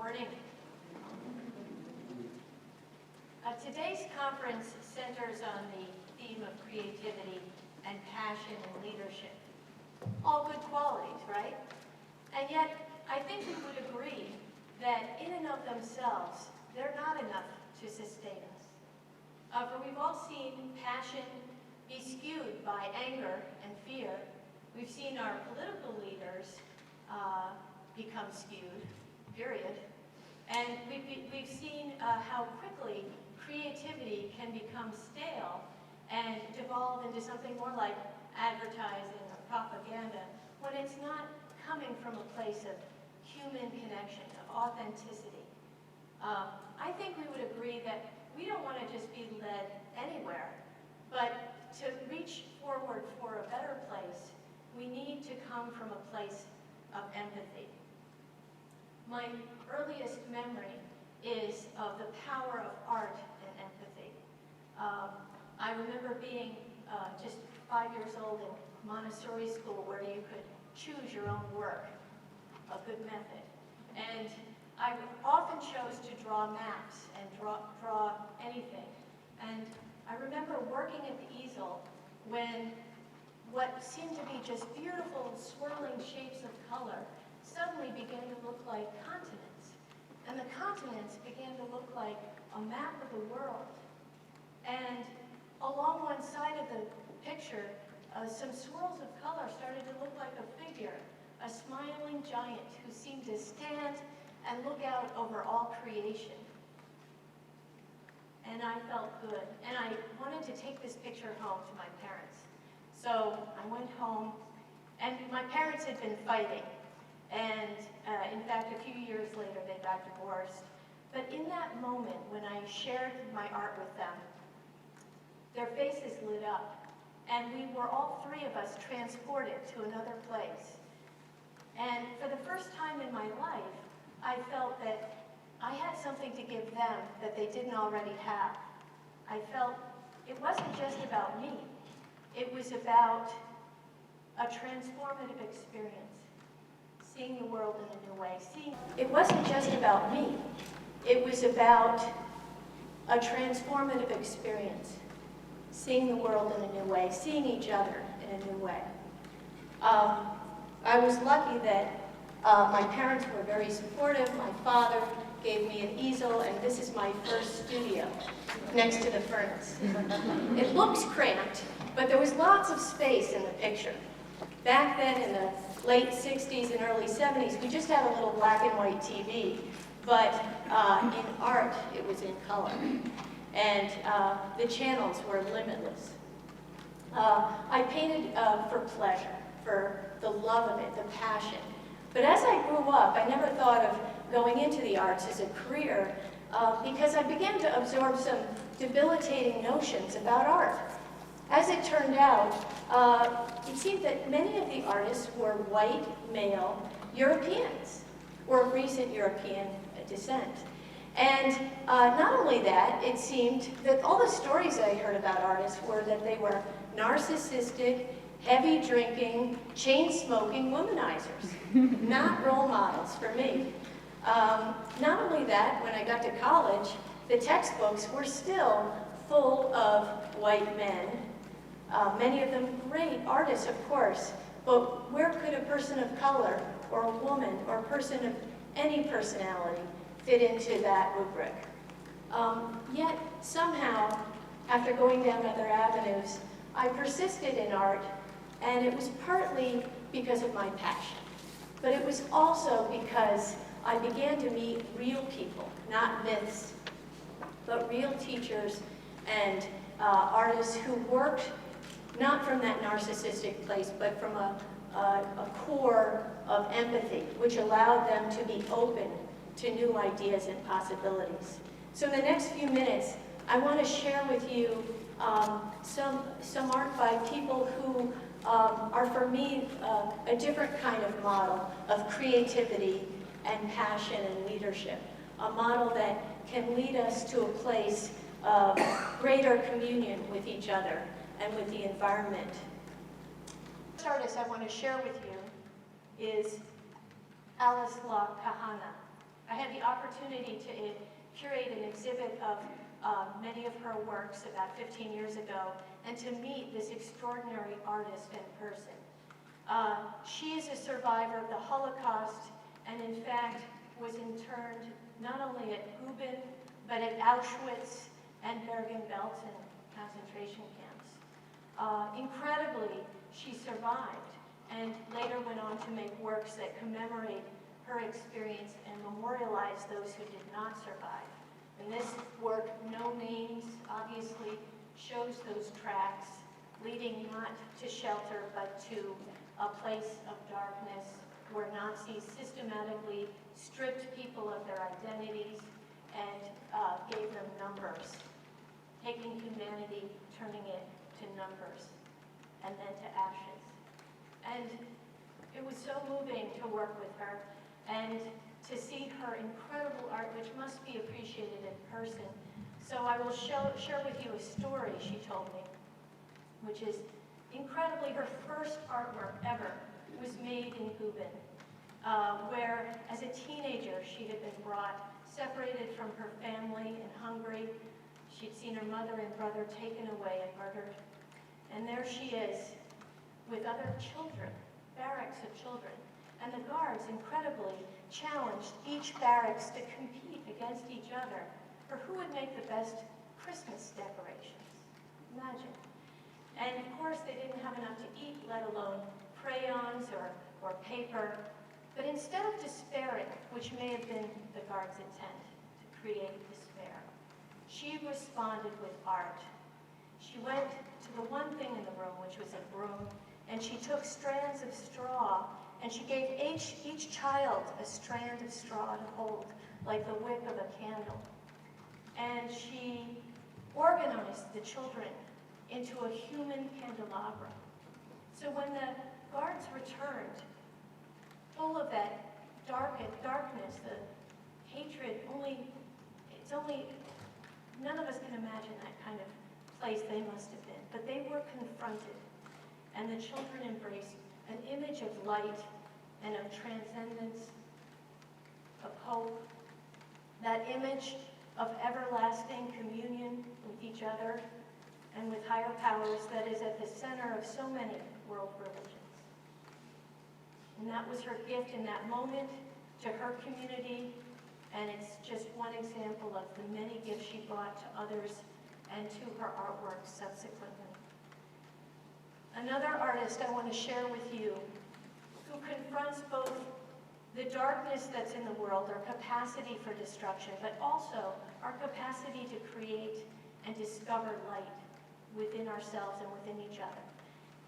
morning. Today's conference centers on the theme of creativity and passion and leadership. All good qualities, right? And yet, I think we would agree that in and of themselves, they're not enough to sustain us. For we've all seen passion be skewed by anger and fear. We've seen our political leaders become skewed, period. And we've seen how quickly creativity can become stale and devolve into something more like advertising or propaganda when it's not coming from a place of human connection, of authenticity. I think we would agree that we don't want to just be led anywhere, but to reach forward for a better place, we need to come from a place of empathy. My earliest memory is of the power of art and empathy. I remember being just 5 years old in Montessori school where you could choose your own work, a good method. And I often chose to draw maps and draw anything. And I remember working at the easel when what seemed to be just beautiful swirling shapes of color suddenly began to look like continents. And the continents began to look like a map of the world. And along one side of the picture, some swirls of color started to look like a figure, a smiling giant who seemed to stand and look out over all creation. And I felt good. And I wanted to take this picture home to my parents. So I went home, and my parents had been fighting. And in fact, a few years later, they got divorced. But in that moment, when I shared my art with them, their faces lit up. And we were, all three of us, transported to another place. And for the first time in my life, I felt that I had something to give them that they didn't already have. I felt it wasn't just about me. It was about a transformative experience, seeing the world in a new way. It wasn't just about me. It was about a transformative experience, seeing the world in a new way, seeing each other in a new way. I was lucky that my parents were very supportive. My father gave me an easel, and this is my first studio next to the furnace. It looks cramped, but there was lots of space in the picture. Back then, in the late 60s and early 70s, we just had a little black and white TV, but in art, it was in color. And the channels were limitless. I painted for pleasure, for the love of it, the passion. But as I grew up, I never thought of going into the arts as a career because I began to absorb some debilitating notions about art. As it turned out, it seemed that many of the artists were white, male Europeans, or of recent European descent. And not only that, it seemed that all the stories I heard about artists were that they were narcissistic, heavy drinking, chain smoking womanizers. Not role models for me. Not only that, when I got to college, the textbooks were still full of white men. Many of them great artists, of course, but where could a person of color, or a woman, or a person of any personality fit into that rubric? Yet, somehow, after going down other avenues, I persisted in art, and it was partly because of my passion. But it was also because I began to meet real people, not myths, but real teachers and artists who worked not from that narcissistic place, but from a core of empathy, which allowed them to be open to new ideas and possibilities. So in the next few minutes, I want to share with you some art by people who are, for me, a different kind of model of creativity and passion and leadership, a model that can lead us to a place of greater communion with each other and with the environment. The first artist I want to share with you is Alice La Kahana. I had the opportunity to curate an exhibit of many of her works about 15 years ago, and to meet this extraordinary artist in person. She is a survivor of the Holocaust, and in fact was interned not only at Guben, but at Auschwitz and Bergen-Belsen concentration camps. Incredibly, she survived, and later went on to make works that commemorate her experience and memorialize those who did not survive. And this work, No Names, obviously shows those tracks leading not to shelter, but to a place of darkness where Nazis systematically stripped people of their identities and gave them numbers, taking humanity, turning it to numbers, and then to ashes. And it was so moving to work with her and to see her incredible art, which must be appreciated in person. So I will share with you a story she told me, which is incredibly her first artwork ever was made in Guben, where as a teenager she had been brought, separated from her family in Hungary. She'd seen her mother and brother taken away and murdered. And there she is with other children, barracks of children. And the guards, incredibly, challenged each barracks to compete against each other for who would make the best Christmas decorations. Imagine. And of course, they didn't have enough to eat, let alone crayons or paper. But instead of despairing, which may have been the guards' intent, to create despair, she responded with art. She went to the one thing in the room, which was a broom, and she took strands of straw, and she gave each child a strand of straw to hold, like the wick of a candle. And she organized the children into a human candelabra. So when the guards returned, full of that darkness, the hatred, none of us can imagine that kind of place they must have been. But they were confronted, and the children embraced an image of light and of transcendence, of hope, that image of everlasting communion with each other and with higher powers that is at the center of so many world religions. And that was her gift in that moment to her community, and it's just one example of the many gifts she brought to others and to her artwork subsequently. Another artist I want to share with you who confronts both the darkness that's in the world, our capacity for destruction, but also our capacity to create and discover light within ourselves and within each other.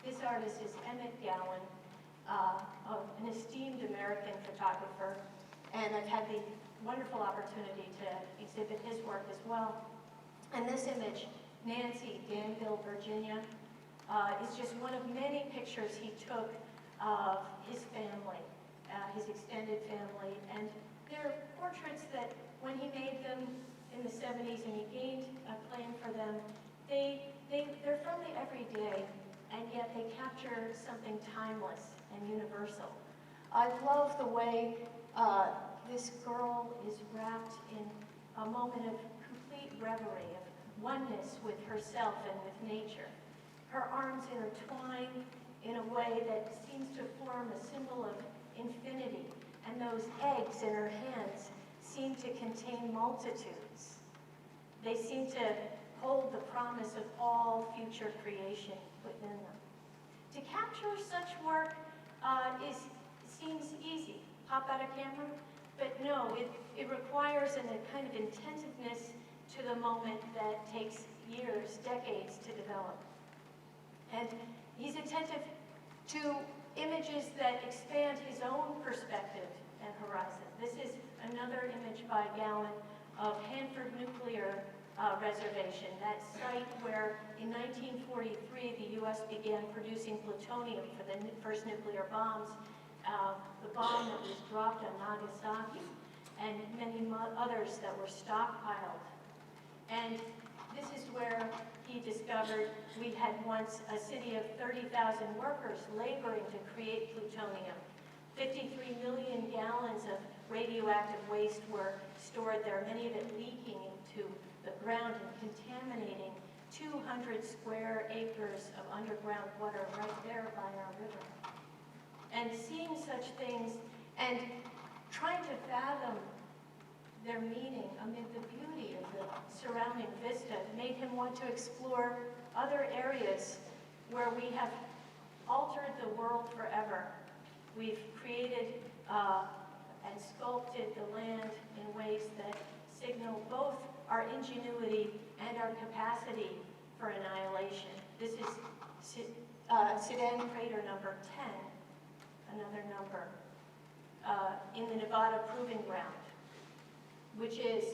This artist is Emmett Gowan, an esteemed American photographer, and I've had the wonderful opportunity to exhibit his work as well. And this image, Nancy, Danville, Virginia, is just one of many pictures he took of his family, his extended family, and they're portraits that when he made them in the 70s and he gained a claim for them, they're from the everyday, and yet they capture something timeless and universal. I love the way this girl is wrapped in a moment of complete reverie, of oneness with herself and with nature. Her arms intertwine in a way that seems to form a symbol of infinity, and those eggs in her hands seem to contain multitudes. They seem to hold the promise of all future creation within them. To capture such work seems easy. Pop out a camera? But no, it requires a kind of intentiveness to the moment that takes years, decades to develop. And he's attentive to images that expand his own perspective and horizon. This is another image by Gowan of Hanford Nuclear Reservation, that site where in 1943 the U.S. began producing plutonium for the first nuclear bombs, the bomb that was dropped on Nagasaki, and many others that were stockpiled. And this is where he discovered we had once a city of 30,000 workers laboring to create plutonium, 53 million gallons of radioactive waste were stored there, many of it leaking into the ground and contaminating 200 square acres of underground water right there by our river. And seeing such things and trying to fathom their meaning amid the beauty of the surrounding vista made him want to explore other areas where we have altered the world forever. We've created and sculpted the land in ways that signal both our ingenuity and our capacity for annihilation. This is Sedan Crater number 10, another number, in the Nevada Proving Ground, which is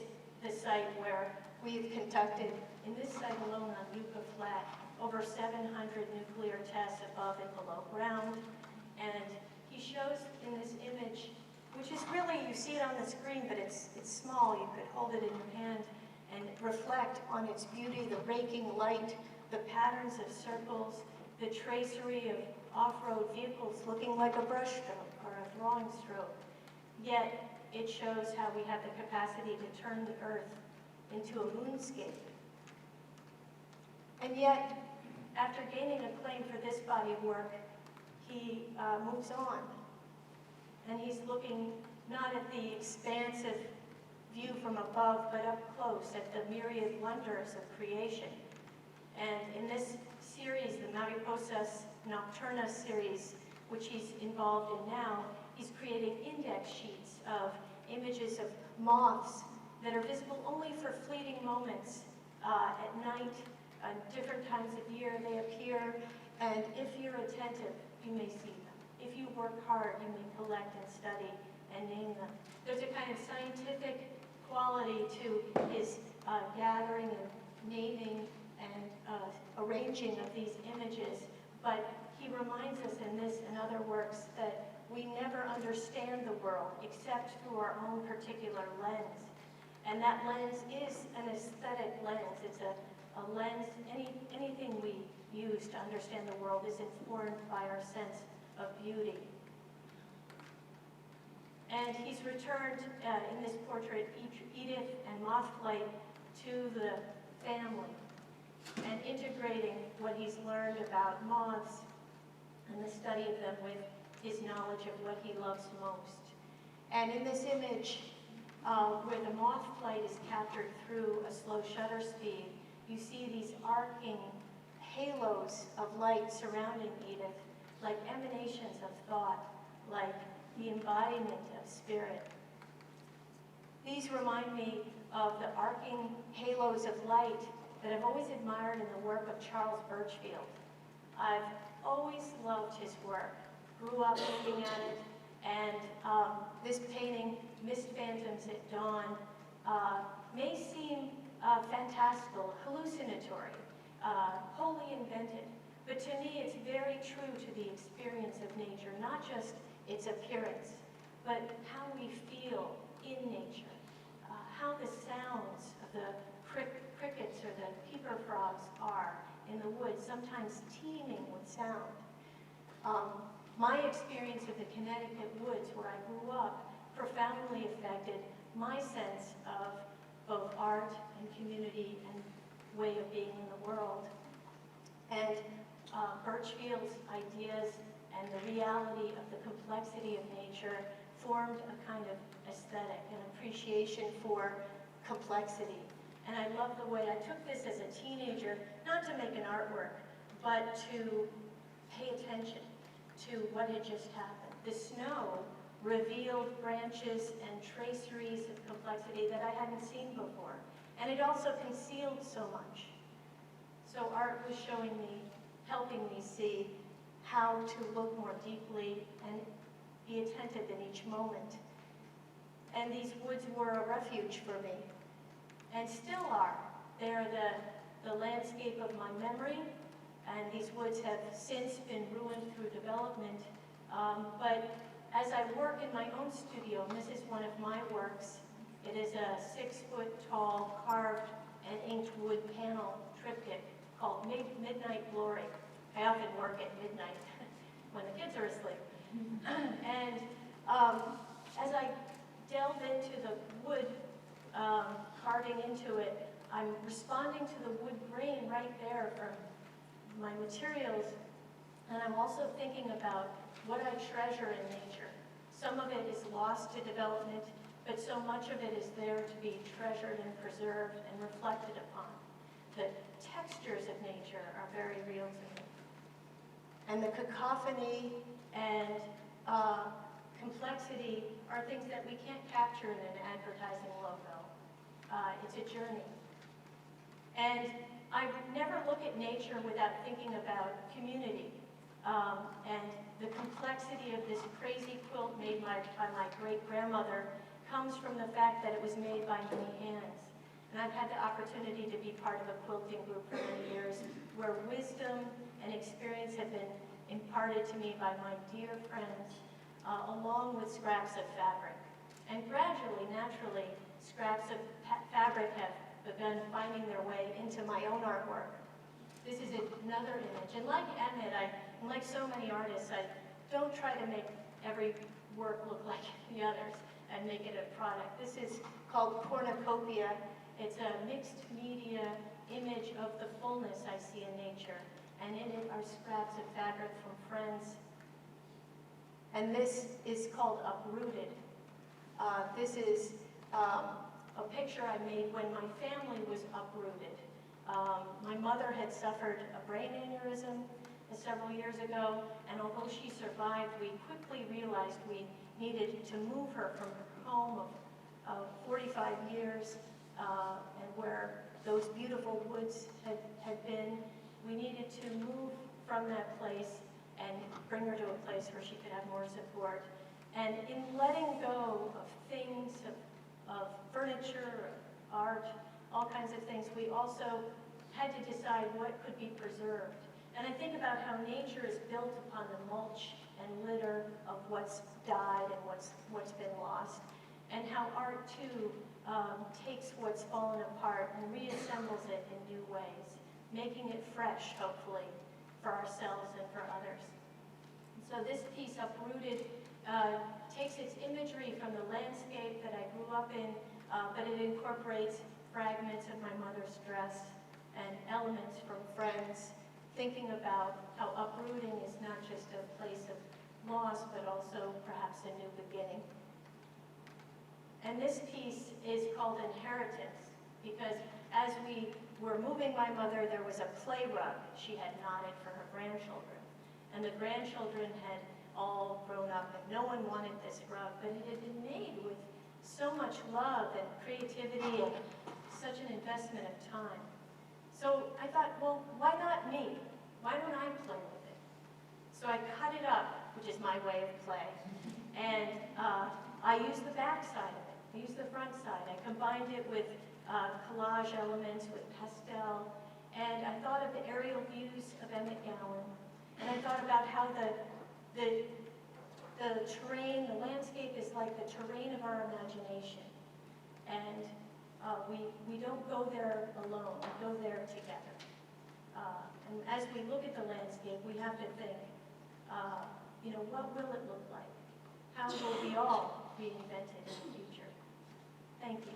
the site where we've conducted, in this site alone on Yucca Flat, over 700 nuclear tests above and below ground. And he shows in this image, which is really, you see it on the screen, but it's small. You could hold it in your hand and reflect on its beauty, the raking light, the patterns of circles, the tracery of off-road vehicles looking like a brushstroke or a drawing stroke. Yet, it shows how we have the capacity to turn the Earth into a moonscape. And yet, after gaining acclaim for this body of work, he moves on. And he's looking not at the expansive view from above, but up close at the myriad wonders of creation. And in this series, the Mariposas Nocturnas series, which he's involved in now, he's creating index sheets of images of moths that are visible only for fleeting moments at night, at different times of year they appear, and if you're attentive, you may see them. If you work hard, you may collect and study and name them. There's a kind of scientific quality to his gathering and naming and arranging of these images, but he reminds us in this and other works that we never understand the world except through our own particular lens. And that lens is an aesthetic lens. It's a lens, anything we use to understand the world is informed by our sense of beauty. And he's returned in this portrait Edith and Mothflight to the family and integrating what he's learned about moths and the study of them with his knowledge of what he loves most. And in this image, where the moth flight is captured through a slow shutter speed, you see these arcing halos of light surrounding Edith, like emanations of thought, like the embodiment of spirit. These remind me of the arcing halos of light that I've always admired in the work of Charles Birchfield. I've always loved his work, grew up looking at it, and this painting, Mist Phantoms at Dawn, may seem fantastical, hallucinatory, wholly invented, but to me it's very true to the experience of nature, not just its appearance, but how we feel in nature, how the sounds of the crickets or the peeper frogs are in the woods, sometimes teeming with sound. My experience of the Connecticut woods, where I grew up, profoundly affected my sense of both art and community and way of being in the world. And Birchfield's ideas and the reality of the complexity of nature formed a kind of aesthetic, an appreciation for complexity. And I love the way I took this as a teenager, not to make an artwork, but to pay attention to what had just happened. The snow revealed branches and traceries of complexity that I hadn't seen before. And it also concealed so much. So art was showing me, helping me see how to look more deeply and be attentive in each moment. And these woods were a refuge for me, and still are. They are the landscape of my memory, and these woods have since been ruined through development. But as I work in my own studio, and this is one of my works, it is a 6-foot-tall carved and inked wood panel triptych called Midnight Glory. I often work at midnight when the kids are asleep. And as I delve into the wood, carving into it, I'm responding to the wood grain right there from my materials, and I'm also thinking about what I treasure in nature. Some of it is lost to development, but so much of it is there to be treasured and preserved and reflected upon. The textures of nature are very real to me. And the cacophony and complexity are things that we can't capture in an advertising logo. It's a journey. And I would never look at nature without thinking about community. And the complexity of this crazy quilt made by my great-grandmother comes from the fact that it was made by many hands. And I've had the opportunity to be part of a quilting group for many years where wisdom and experience have been imparted to me by my dear friends, along with scraps of fabric. And gradually, naturally, scraps of fabric have begun finding their way into my own artwork. This is another image. And like Emmett, and like so many artists, I don't try to make every work look like the others and make it a product. This is called cornucopia. It's a mixed media image of the fullness I see in nature. And in it are scraps of fabric from friends. And this is called Uprooted. This is a picture I made when my family was uprooted. My mother had suffered a brain aneurysm several years ago, and although she survived, we quickly realized we needed to move her from her home of 45 years and where those beautiful woods had been. We needed to move from that place and bring her to a place where she could have more support. And in letting go of things, of furniture, of art, all kinds of things, we also had to decide what could be preserved. And I think about how nature is built upon the mulch and litter of what's died and what's been lost, and how art too takes what's fallen apart and reassembles it in new ways, making it fresh, hopefully, for ourselves and for others. And so this piece, Uprooted, takes its imagery from the landscape that I grew up in, but it incorporates fragments of my mother's dress and elements from friends, thinking about how uprooting is not just a place of loss, but also perhaps a new beginning. And this piece is called Inheritance, because as we were moving my mother, there was a play rug she had knotted for her grandchildren. And the grandchildren had all grown up, and no one wanted this rug, but it had been made with so much love and creativity and such an investment of time. So I thought, well, why not me? Why don't I play with it? So I cut it up, which is my way of play, and I used the back side of it. I used the front side. I combined it with collage elements, with pastel, and I thought of the aerial views of Emmett Gowan, and I thought about how the terrain, the landscape is like the terrain of our imagination, and we don't go there alone, we go there together. And as we look at the landscape, we have to think, what will it look like? How will we all reinvent it in the future? Thank you.